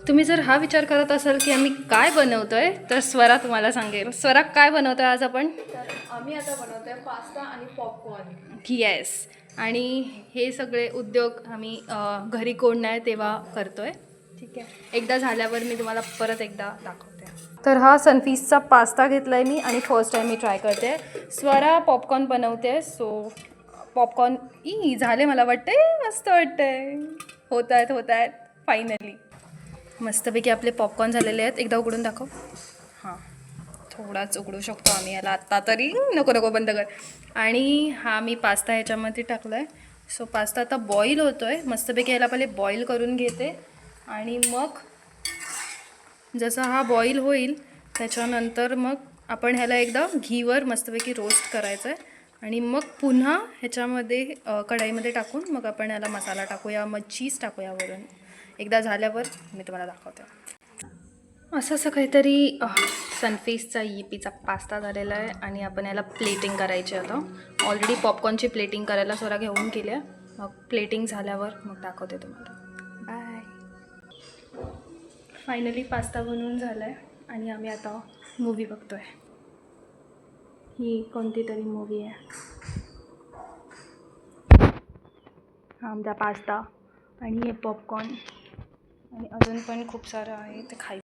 तुम्ही जर हा विचार करत असाल की आम्ही काय बनवतोय तर स्वरा तुम्हाला सांगेल. स्वरा काय बनवतोय आज आपण? तर आम्ही आता बनवतोय पास्ता आणि पॉपकॉर्न. येस. आणि हे सगळे उद्योग आम्ही घरी कोण नाही तेव्हा करतोय. ठीक आहे, एकदा झाल्यावर मी तुम्हाला परत एकदा दाखवते. तर हा सनफीसचा पास्ता घेतला आहे मी आणि फर्स्ट टाईम मी ट्राय करते. स्वरा पॉपकॉर्न बनवते. सो पॉपकॉर्न झाले, मला वाटते मस्त वाटतंय. होत आहेत फायनली. मस्तपैकी आपले पॉपकॉर्न झालेले आहेत. एकदा उघडून दाखव. हां, थोडाच उघडू शकतो आम्ही याला आत्ता तरी. नको बंद कर. आणि हा मी पास्ता ह्याच्यामध्ये टाकला आहे. सो पास्ता आता बॉईल होतो आहे. मस्तपैकी याला पहिले बॉईल करून घेते आणि मग जसा हा बॉईल होईल त्याच्यानंतर मग आपण ह्याला एकदा घीवर मस्तपैकी रोस्ट करायचं आहे आणि मग पुन्हा ह्याच्यामध्ये कढईमध्ये टाकून मग आपण याला मसाला टाकूया, मग चीज टाकूया वरून. एकदा झाल्यावर मी तुम्हाला दाखवते. असं काहीतरी सनफीसचा यीपीचा पास्ता झालेला आहे आणि आपण याला प्लेटिंग करायची आता. ऑलरेडी पॉपकॉर्नची प्लेटिंग करायला स्वरा घेऊन गेली आहे. मग प्लेटिंग झाल्यावर मग दाखवते तुम्हाला. बाय. फायनली पास्ता बनवून झाला आहे आणि आम्ही आता मूवी बघतो आहे. ही कोणती तरी मूवी आहे. हा आमचा पास्ता आणि हे पॉपकॉर्न आणि अजून पण खूप सारं आहे ते खायचं.